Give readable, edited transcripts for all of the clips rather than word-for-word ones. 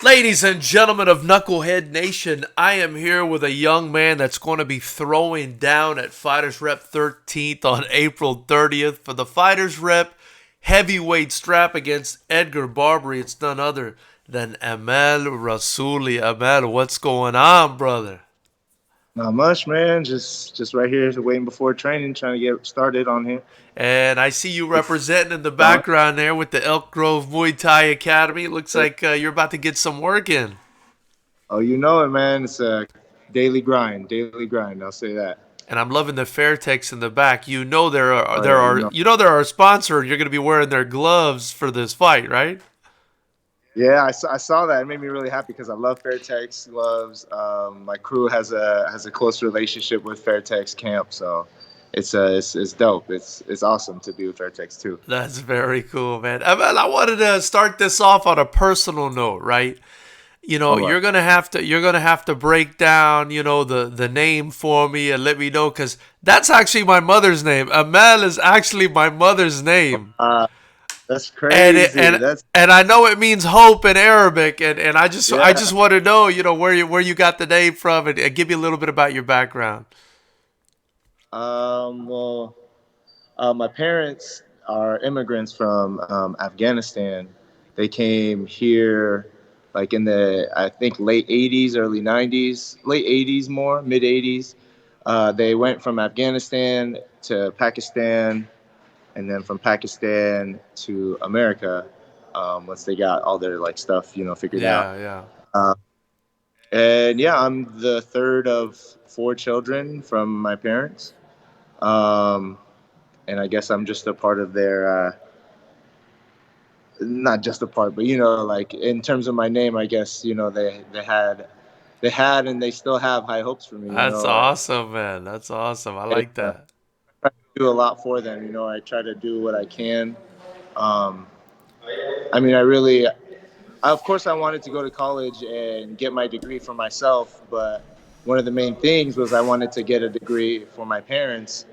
Ladies and gentlemen of Knucklehead Nation, I am here with a young man that's going to be throwing down at Fighters Rep 13th on April 30th for the Fighters Rep heavyweight strap against Edgar Barberi. It's none other than Amal Rasooli. Amal, what's going on, brother? Not much, man. Just right here, waiting before training, trying to get started on here. And I see you It's representing in the going. background there with the Elk Grove Muay Thai Academy. It looks like you're about to get some work in. Oh, you know it, man. It's a daily grind, daily grind. I'll say that. And I'm loving the Fairtex in the back. You know Oh yeah, you know. they're our sponsor. You're going to be wearing their gloves for this fight, right? Yeah, I saw that. It made me really happy because I love Fairtex gloves. My crew has a close relationship with Fairtex Camp, so it's dope. It's awesome to be with Fairtex too. That's very cool, man. I wanted to start this off on a personal note, right? You know, All right. you're gonna have to break down, the name for me and let me know because that's actually my mother's name. Amal is actually my mother's name. Uh, that's and it, crazy. and That's and I know it means hope in Arabic, and I yeah. just want to know, where you got the name from, and give me a little bit about your background. Well, my parents are immigrants from Afghanistan. They came here like in the, I think, late 80s, early 90s, late 80s more, mid 80s. They went from Afghanistan to Pakistan and then from Pakistan to America once they got all their like stuff, figured out. Yeah, yeah. Uh, and yeah, I'm the third of four children from my parents. Um, and I guess I'm just a part of their not just a part, but like in terms of my name, I guess they had and they still have high hopes for me. That's awesome, man. That's awesome. I And, like that. I do a lot for them. I try to do what I can. Um, I mean, of course, I wanted to go to college and get my degree for myself, but one of the main things was I wanted to get a degree for my parents.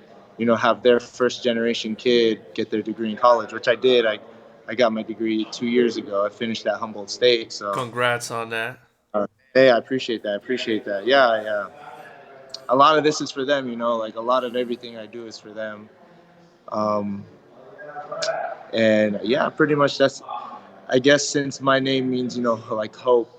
Have their first generation kid get their degree in college, which I did. I got my degree 2 years ago. I finished at Humboldt State. So, Congrats on that. hey, I appreciate that. I appreciate that. Yeah, yeah. A lot of this is for them. Like a lot of everything I do is for them. Um, and yeah, pretty much that's. I guess since my name means like hope,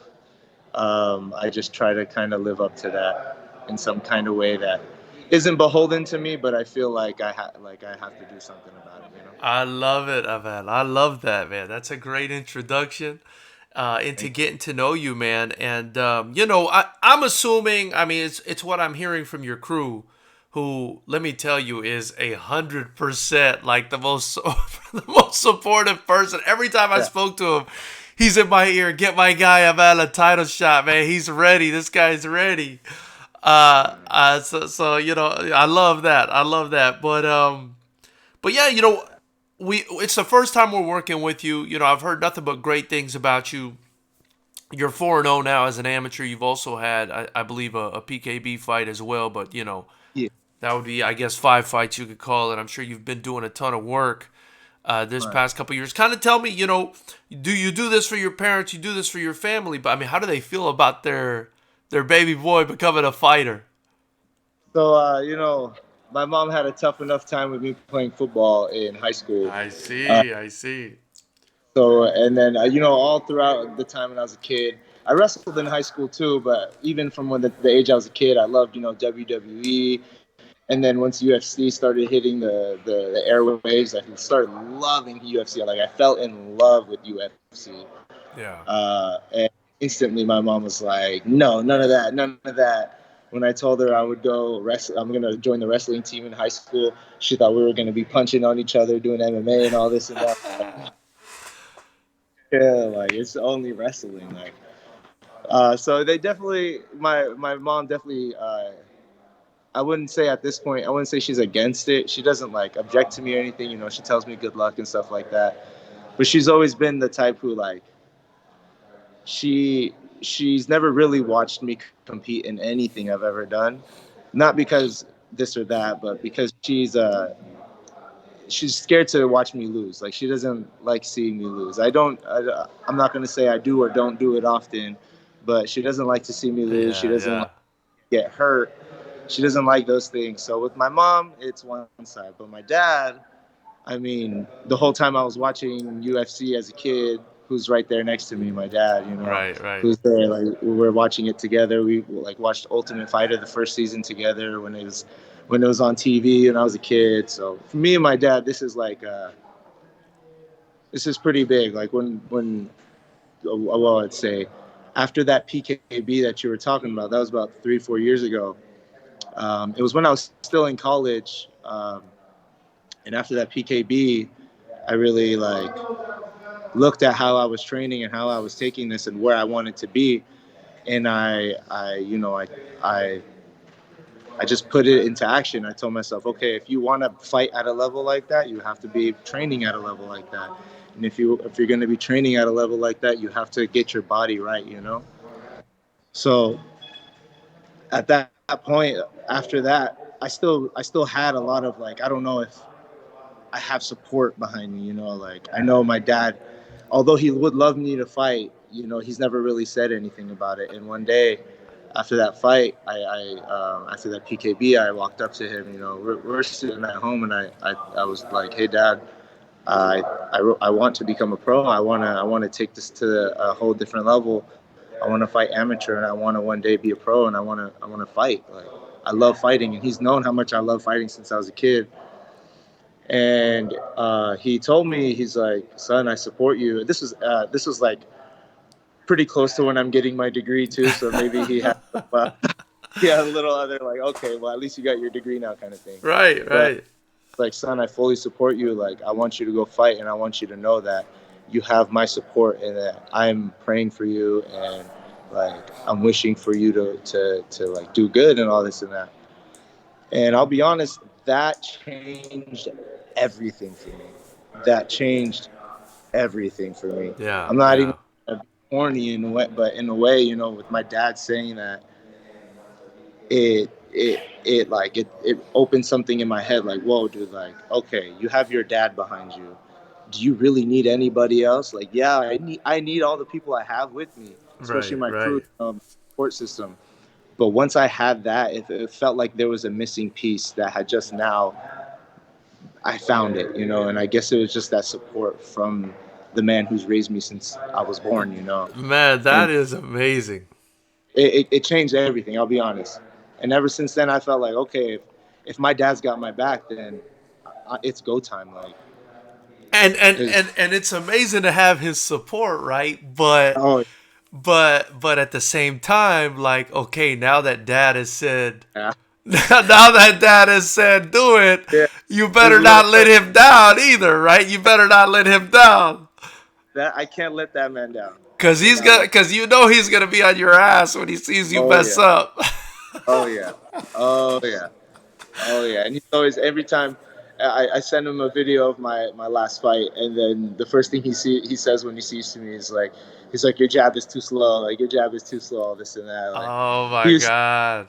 I just try to kind of live up to that in some kind of way that isn't beholden to me, but I feel like I have to do something about it. I love it, Avan. I love that, man. That's a great introduction into Thank getting to know you, man. And I'm assuming. I mean, it's what I'm hearing from your crew, who, let me tell you, is 100% like the most the most supportive person. Every time I you. spoke to him, he's in my ear. Get my guy Avan a title shot, man. He's ready. This guy's ready. So I love that. I love that. But yeah, we it's the first time we're working with you. I've heard nothing but great things about you. You're 4-0 now as an amateur. You've also had, I believe, a PKB fight as well. But Yeah, that would be, I guess, 5 fights you could call it. I'm sure you've been doing a ton of work this right. past couple years. Kind of tell me, do you do this for your parents? You do this for your family? But I mean, how do they feel about their baby boy becoming a fighter? So my mom had a tough enough time with me playing football in high school. I Uh, see. I see. so and then all throughout the time when I was a kid, I wrestled in high school too. But even from when the age I was a kid, I loved WWE. And then once UFC started hitting the airwaves, I started loving UFC. Like I fell in love with UFC. Yeah. And instantly my mom was like, "No, none of that, none of that." When I told her I would go wrestle, I'm gonna join the wrestling team in high school. She thought we were gonna be punching on each other, doing MMA and all this and that. Yeah, like it's only wrestling. Like, so they definitely, my mom definitely. I wouldn't say at this point, I wouldn't say she's against it. She doesn't like object to me or anything. She tells me good luck and stuff like that. But she's always been the type who like she's never really watched me compete in anything I've ever done. Not because this or that, but because she's scared to watch me lose. Like she doesn't like seeing me lose. I'm not gonna say I do or don't do it often, but she doesn't like to see me lose. She Yeah, doesn't like yeah. to get hurt. She doesn't like those things. So with my mom, it's one side. But my dad, I mean, the whole time I was watching UFC as a kid, who's right there next to me, my dad, Right, right. who's there. Like we were watching it together. We like watched Ultimate Fighter the first season together when it was on TV and I was a kid. So for me and my dad, this is pretty big. Like when well, I'd say after that PKB that you were talking about, that was about 3 4 years ago. It was when I was still in college, and after that PKB, I really like looked at how I was training and how I was taking this and where I wanted to be, and I I just put it into action. I told myself, okay, if you want to fight at a level like that, you have to be training at a level like that. And if you're going to be training at a level like that, you have to get your body right. So at that point, after that, I still had a lot of like I don't know if I have support behind me. Like I know my dad, although he would love me to fight, he's never really said anything about it. And one day, after that fight, after that PKB, I walked up to him. We're sitting at home, and I was like, "Hey, Dad, I want to become a pro. I wanna take this to a whole different level. I want to fight amateur, and I want to one day be a pro, and I want to fight. Like I love fighting, and he's known how much I love fighting since I was a kid. And he told me, he's like, son, I support you. This was like pretty close to when I'm getting my degree too. So maybe he had a little other like, okay, well at least you got your degree now kind of thing. Right, But right. like, son, I fully support you. Like I want you to go fight, and I want you to know that you have my support and that I'm praying for you, and like I'm wishing for you to like do good and all this and that. And I'll be honest, that changed everything for me. That changed everything for me. Yeah, I'm not even yeah. corny in a way, but in a way, with my dad saying that, it opened something in my head. Like, whoa, dude, like, okay, you have your dad behind you. Do you really need anybody else? Like, yeah, I need all the people I have with me, especially Right, my crew, right. support system. But once I had that, it felt like there was a missing piece that had just now I found it. And I guess it was just that support from the man who's raised me since I was born. Man, And that is amazing. it changed everything, I'll be honest. And ever since then, I felt like, okay, if my dad's got my back, then it's go time. Like, And and it's, and and it's amazing to have his support, right? But oh, but at the same time, like, okay, now that dad has said yeah. now that dad has said do it, Yeah. you There's better a little not let him down either, right? You better not let him down. that I can't let that man down. I Cause he's cannot gonna, let. cause he's gonna be on your ass when he sees you Oh, mess yeah. up. Oh, yeah. Oh, yeah. Oh yeah, and he's always every time I send him a video of my last fight, and then the first thing he says when he sees me is like, he's like, your jab is too slow, like your jab is too slow, this and that. Like Oh he my used god.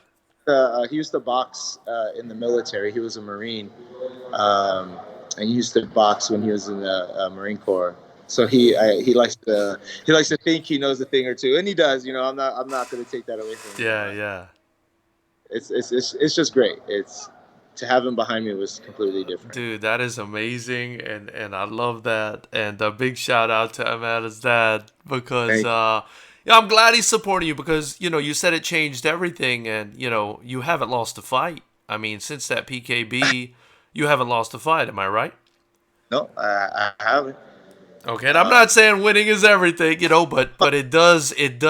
he used to box in the military. He was a Marine, um, and he used to box when he was in the Marine Corps. So he likes to think he knows a thing or two, and he does. I'm not going to take that away from him, Yeah, but yeah. it's just great. It's To have him behind me was completely different. Dude, that is amazing, and I love that. And a big shout out to Amanda's dad because Thank you. yeah, I'm glad he's supporting you because you said it changed everything, and you haven't lost a fight. I mean, since that PKB, you haven't lost a fight. Am I right? No, I haven't. Okay, and I'm Uh, not saying winning is everything, but it does, it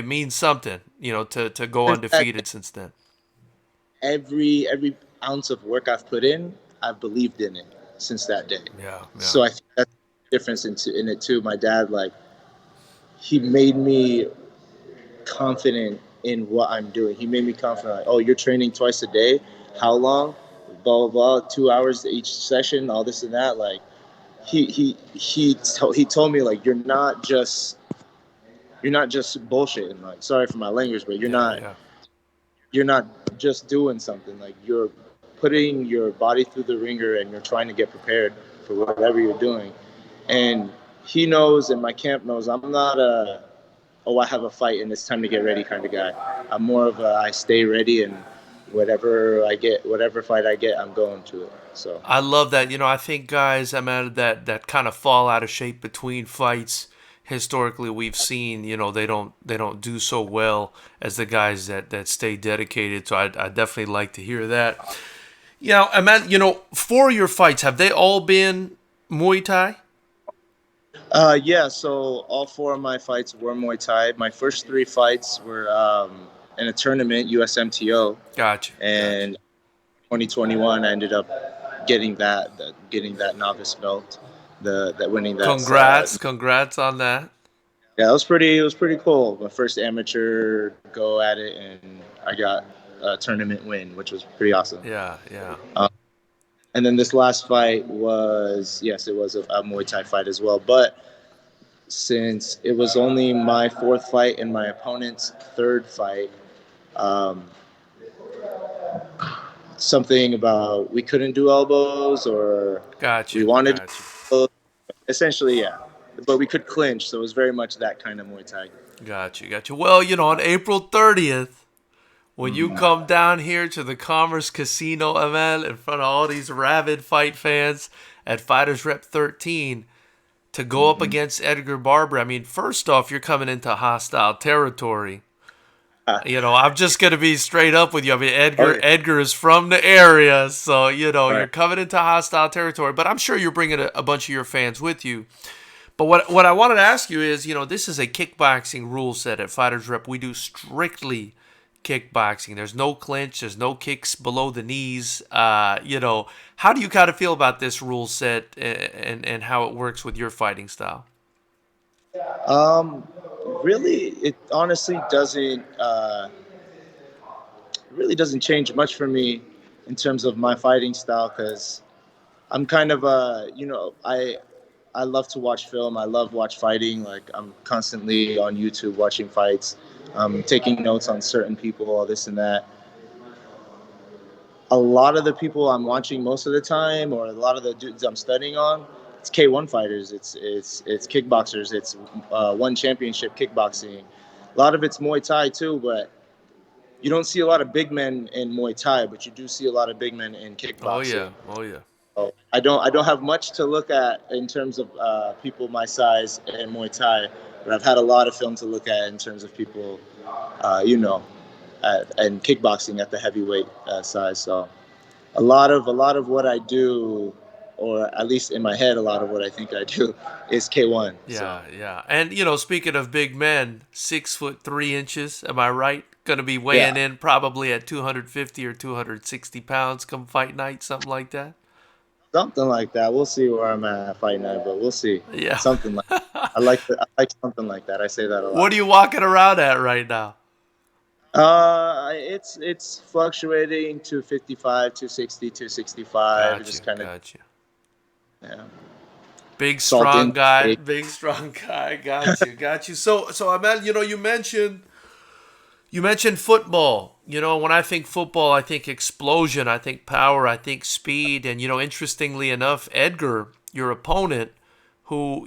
means something, to go since that undefeated since then. every ounce of work I've put in, I've believed in it since that day. Yeah, yeah. So I think that's the difference in it too. My dad, like, he made me confident in what I'm doing. He made me confident. Like, oh, you're training twice a day. How long? Blah blah blah. 2 hours each session. All this and that. Like he told me like you're not just bullshitting. Like, sorry for my language, but you're Yeah, not yeah. you're not just doing something. Like, you're putting your body through the ringer and you're trying to get prepared for whatever you're doing. And he knows, and my camp knows, I'm not a, oh, I have a fight and it's time to get ready kind of guy. I'm more of a, I stay ready, and whatever fight I get, I'm going to it. So I love that. I think guys, that kind of fall out of shape between fights. Historically, we've seen, they don't do so well as the guys that stay dedicated. So I definitely like to hear that. For your fights, have they all been Muay Thai? yeah, so all four of my fights were Muay Thai. My first three fights were in a tournament, USMTO, Gotcha. and 2021 I ended up getting that novice belt, that winning that. Congrats on that. Yeah, it was pretty cool. My first amateur go at it, and I got a tournament win, which was pretty awesome. Yeah, yeah. And then this last fight was, yes, it was a Muay Thai fight as well. But since it was only my fourth fight and my opponent's third fight, um, something about we couldn't do elbows, or we Gotcha. wanted Gotcha. elbows. Essentially, yeah. But we could clinch, so it was very much that kind of Muay Thai. Gotcha. Well, on April 30th, when you come down here to the Commerce Casino, Amal, in front of all these rabid fight fans at FightersRep 13, to go up against Edgar Barberi, I mean, first off, you're coming into hostile territory. I'm just gonna be straight up with you. I mean, Edgar is from the area, so you're coming into hostile territory. But I'm sure you're bringing a bunch of your fans with you. But what I wanted to ask you is, this is a kickboxing rule set at FightersRep. We do strictly kickboxing. There's no clinch. There's no kicks below the knees. How do you kind of feel about this rule set and how it works with your fighting style? Really, it honestly doesn't change much for me in terms of my fighting style, because I'm kind of I love to watch film. I love watch fighting. Like, I'm constantly on YouTube watching fights, taking notes on certain people, all this and that. A lot of the people I'm watching most of the time, or a lot of the dudes I'm studying on, it's K1 fighters. It's kickboxers. It's one championship kickboxing. A lot of it's Muay Thai too, but you don't see a lot of big men in Muay Thai, but you do see a lot of big men in Oh kickboxing. yeah. Oh yeah. So I don't have much to look at in terms of people my size in Muay Thai, but I've had a lot of film to look at in terms of people, and kickboxing at the heavyweight size. So a lot of what I do, or at least in my head, a lot of what I think I do is K1. So Yeah. And speaking of big men, 6'3" am I right? Gonna be weighing yeah, in probably at 250 or 260 pounds come fight night, something like that. something like that. We'll see where I'm at fight night, but we'll see. Yeah. Something like I like something like that. I say that a What lot. are you walking around at right now? It's fluctuating to 55, 260, 265. Gotcha. Just kind of, Gotcha. yeah. Big Salt strong guy. intake. Big strong guy. Got you. So Ahmed, you mentioned football. When I think football, I think explosion, I think power, I think speed. And, interestingly enough, Edgar, your opponent, who,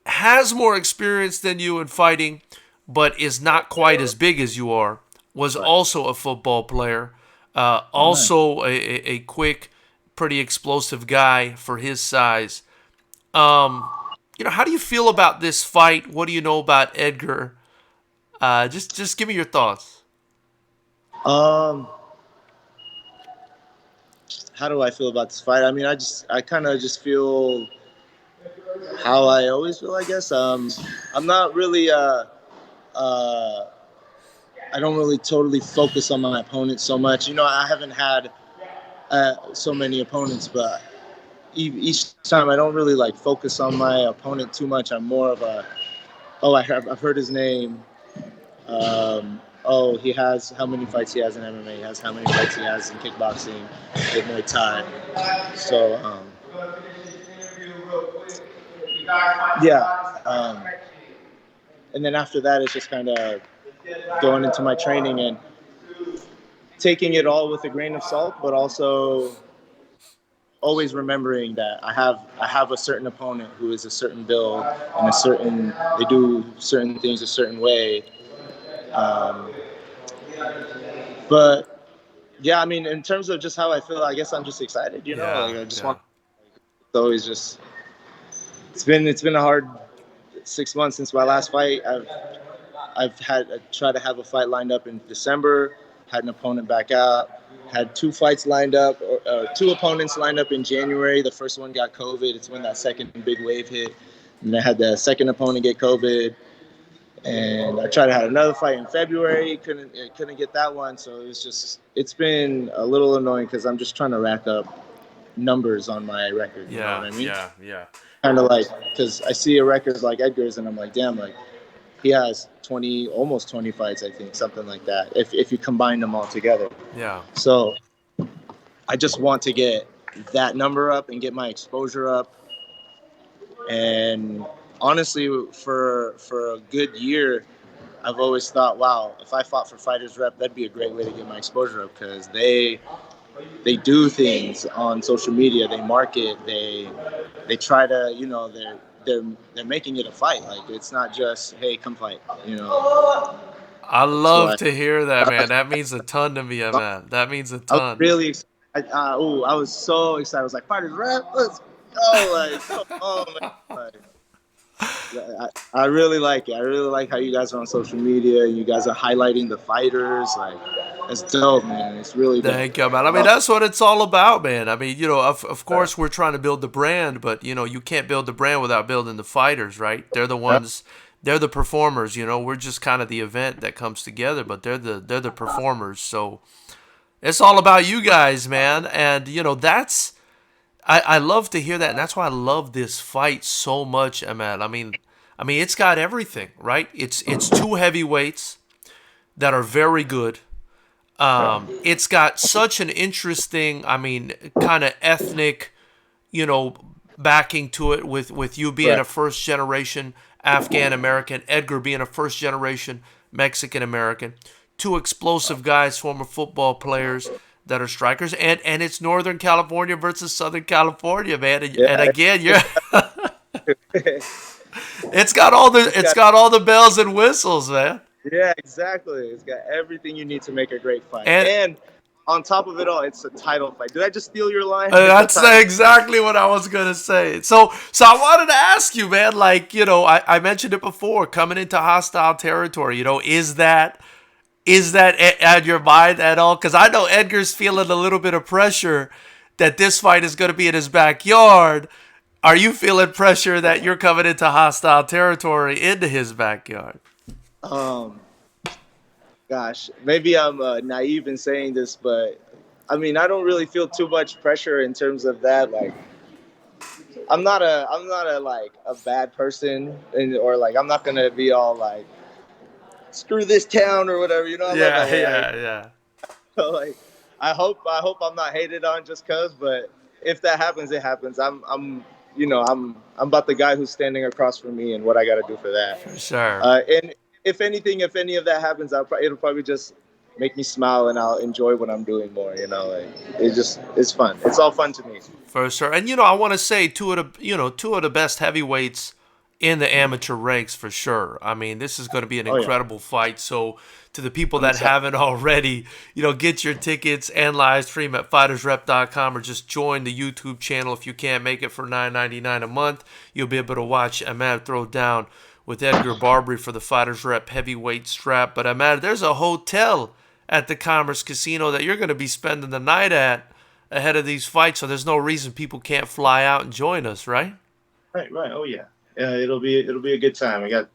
has more experience than you in fighting, but is not quite as big as you are, was Right. also a football player. Oh, nice. Also a quick, pretty explosive guy for his size. How do you feel about this fight? What do you know about Edgar? Just give me your thoughts. Um, how do I feel about this fight? I mean, I kind of just feel how I always feel, I guess. I'm not really, uh, I don't really totally focus on my opponent so much. I haven't had so many opponents, but each time I don't really like focus on my opponent too much. I'm more of a, oh, I've heard his name. Oh, he has how many fights he has in MMA. He has how many fights he has in kickboxing, in Muay Thai. So yeah. And then after that, it's just kind of going into my training, and taking it all with a grain of salt, but also always remembering that I have a certain opponent who is a certain build and they do certain things a certain way. Um, but yeah, I mean, in terms of just how I feel, I guess I'm just excited. Yeah, Like I just yeah. want. It's always just. It's been a hard 6 months since my last fight. I've had tried to have a fight lined up in December, had an opponent back out, had two fights lined up, or two opponents lined up in January. The first one got COVID. It's when that second big wave hit. And I had the second opponent get COVID. And I tried to have another fight in February. Couldn't get that one. So it's been a little annoying because I'm just trying to rack up numbers on my record. You know what Yeah, I mean? yeah, yeah. Kind of like, because I see a record like Edgar's and I'm like, damn, like he has 20, almost 20 fights, I think, something like that, if you combine them all together. Yeah. So I just want to get that number up and get my exposure up. And honestly, for a good year, I've always thought, wow, if I fought for Fighters Rep, that'd be a great way to get my exposure up because they do things on social media, they market, they try to, they're making it a fight. Like it's not just, hey, come fight, you know. I So love to hear that, man. That means a ton to me, man. That means a I was ton. really excited. I was so excited. I was like, Fighters Rep, let's go. Like, come on, man. Like, I really like it. I really like how you guys are on social media. You guys are highlighting the fighters. Like, it's dope, man. It's really dope. Thank you, man. I mean, that's what it's all about, man. I mean, of course, we're trying to build the brand, but, you can't build the brand without building the fighters, right? They're the ones, they're the performers, We're just kind of the event that comes together, but they're the performers. So it's all about you guys, man. And, I love to hear that. And that's why I love this fight so much, man. I mean, it's got everything, right? It's two heavyweights that are very good. It's got such an interesting, kind of ethnic, backing to it with you being Right. a first generation Afghan American, Edgar being a first generation Mexican American, two explosive guys, former football players that are strikers, and it's Northern California versus Southern California, man. And Yeah. again, it's Got got all the bells and whistles, man. Yeah, exactly. It's got everything you need to make a great fight. And And on top of it all, it's a title fight. Did I just steal your line? It's a That's title. exactly what I was gonna say. So I wanted to ask you, man. Like, I mentioned it before, coming into hostile territory. Is that at your mind at all? Because I know Edgar's feeling a little bit of pressure that this fight is gonna be in his backyard. Are you feeling pressure that you're coming into hostile territory into his backyard? Um, Gosh, maybe I'm naive in saying this, but I mean, I don't really feel too much pressure in terms of that. Like, I'm not a like a bad person, or like I'm not gonna be all like screw this town or whatever. You know, I love Yeah, LA. yeah, yeah. Like, I hope I'm not hated on just cause. But if that happens, it happens. I'm about the guy who's standing across from me and what I got to do for that. For sure. And if anything, if any of that happens, it'll probably just make me smile and I'll enjoy what I'm doing more. Like it's fun. It's all fun to me. For sure. And I want to say two of the best heavyweights in the amateur ranks for sure. I mean, this is going to be an Oh yeah. incredible fight. So to the people I'm that excited. haven't already, get your tickets and live stream at FightersRep.com or just join the YouTube channel if you can't make it for $9.99 a month. You'll be able to watch Ahmad throw down with Edgar Barberi for the Fighters Rep heavyweight strap. But Ahmad, there's a hotel at the Commerce Casino that you're going to be spending the night at ahead of these fights, so there's no reason people can't fly out and join us, right? Right, right. Oh yeah. Yeah, it'll be a good time. I got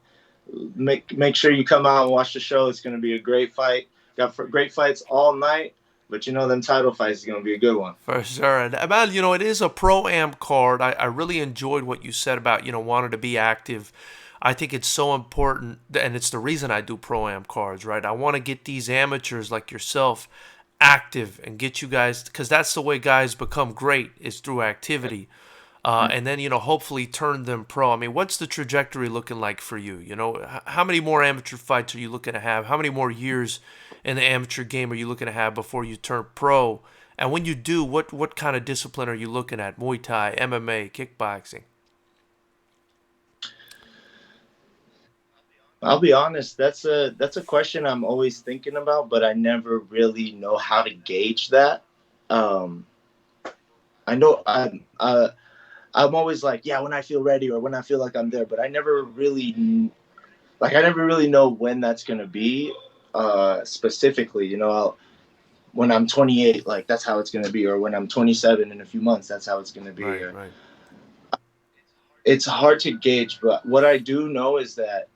make sure you come out and watch the show. It's going to be a great fight. Got great fights all night, but them title fights is going to be a good one. For sure. And Amal, it is a pro-am card. I really enjoyed what you said about, wanting to be active. I think it's so important, and it's the reason I do pro-am cards, right? I want to get these amateurs like yourself active and get you guys, because that's the way guys become great, is through activity. and then, hopefully turn them pro. I mean, what's the trajectory looking like for you? How many more amateur fights are you looking to have? How many more years in the amateur game are you looking to have before you turn pro? And when you do, what kind of discipline are you looking at? Muay Thai, MMA, kickboxing? I'll be honest, that's a question I'm always thinking about, but I never really know how to gauge that. Um, I know I'm always like, yeah, when I feel ready or when I feel like I'm there, but I never really know when that's gonna be specifically. When I'm 28, like that's how it's gonna be, or when I'm 27 in a few months, that's how it's gonna be. Right, Or right. it's hard to gauge, but what I do know is that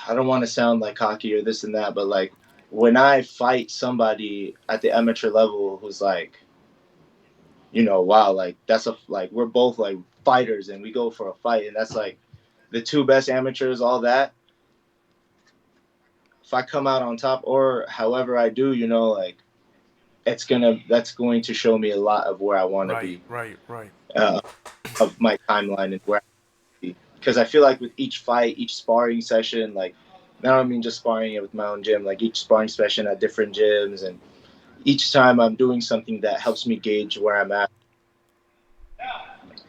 I don't want to sound like cocky or this and that, but like when I fight somebody at the amateur level who's like, wow, like we're both like fighters and we go for a fight and that's like the two best amateurs, all that. If I come out on top or however I do, like that's going to show me a lot of where I want to Right, be, right, right. uh, of my timeline and where I be. Because I feel like with each fight, each sparring session, like I don't mean just sparring it with my own gym, like each sparring session at different gyms, and each time I'm doing something that helps me gauge where I'm at.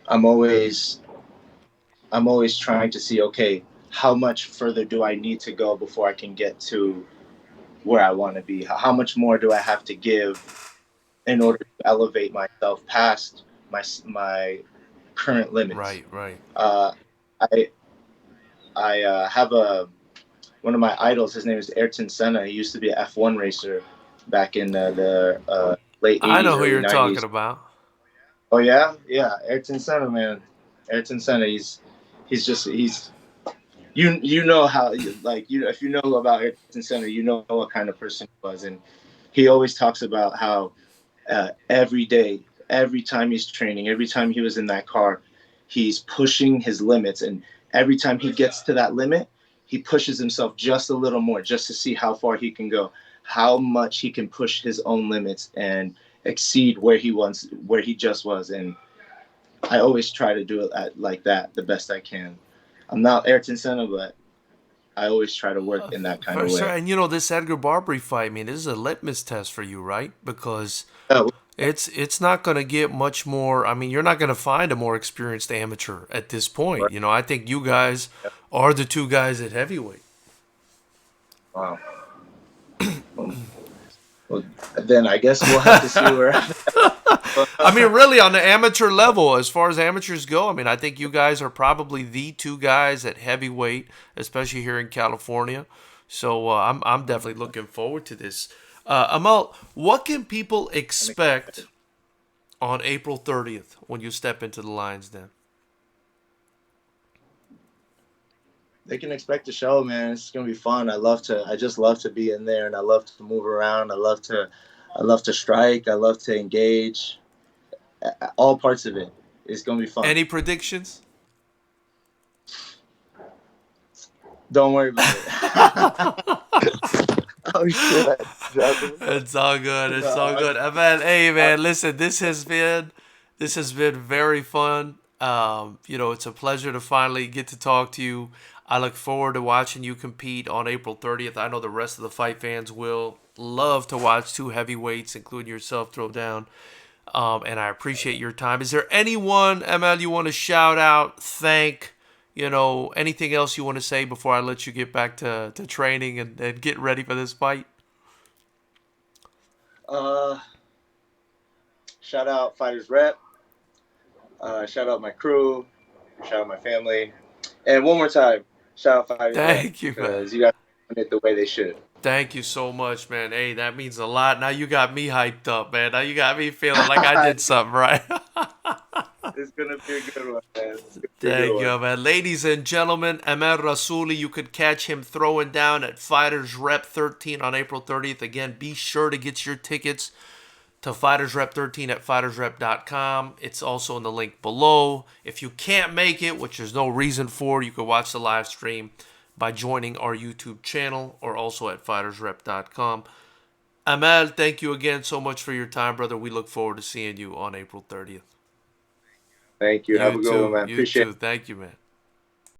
I'm always I'm always trying to see, okay, how much further do I need to go before I can get to where I want to be? How much more do I have to give in order to elevate myself past my current limits? Right, right. Uh, I I have one of my idols. His name is Ayrton Senna. He used to be an F1 racer back in the late I know '80s, who early you're talking '90s. about. Oh yeah, Ayrton Senna, man. Ayrton Senna. He's you know how like if you know about Ayrton Senna, you know what kind of person he was, and he always talks about how every day, every time he's training, every time he was in that car, he's pushing his limits. And every time he gets to that limit, he pushes himself just a little more just to see how far he can go, how much he can push his own limits and exceed where he just was. And I always try to do it like that the best I can. I'm not Ayrton Senna, but I always try to work in that kind For of sure. way. And this Edgar Barberi fight, I mean, this is a litmus test for you, right? Because Uh, it's not going to get much more. I mean, you're not going to find a more experienced amateur at this point. I think you guys are the two guys at heavyweight. wow. Well, then I guess we'll have to see where. I mean, really, on the amateur level, as far as amateurs go, I mean, I think you guys are probably the two guys at heavyweight, especially here in California. So I'm definitely looking forward to this. Amal, what can people expect on April 30th when you step into the Lions Den? They can expect a show, man. It's gonna be fun. I just love to be in there, and I love to move around. I love to strike. I love to engage. All parts of it. It's gonna be fun. Any predictions? Don't worry about it. Oh shit! I dropped it. It's all good. It's all No, good. Man, hey I, man, listen, this has been very fun. It's a pleasure to finally get to talk to you. I look forward to watching you compete on April 30th. I know the rest of the fight fans will love to watch two heavyweights, including yourself, throw down. And I appreciate your time. Is there anyone, ML, you want to shout out, thank, anything else you want to say before I let you get back to training and get ready for this fight? uh, shout out FightersRep. Shout out my crew. Shout out my family. And one more time, shout out FightersRep Thank you, man. because you guys are doing it the way they should. Thank you so much, man. Hey, that means a lot. Now you got me hyped up, man. Now you got me feeling like I did something right. It's gonna be a good one, man. It's gonna be a good Thank one. you, man. Ladies and gentlemen, Amal Rasooli, you could catch him throwing down at Fighters Rep 13 on April 30th. Again, be sure to get your tickets to Fighters Rep 13 at FightersRep.com. It's also in the link below. If you can't make it, which there's no reason for, you can watch the live stream by joining our YouTube channel or also at FightersRep.com. Amal, thank you again so much for your time, brother. We look forward to seeing you on April 30th. Thank you. Have You a good one, too. man. You Appreciate too. Thank you, man.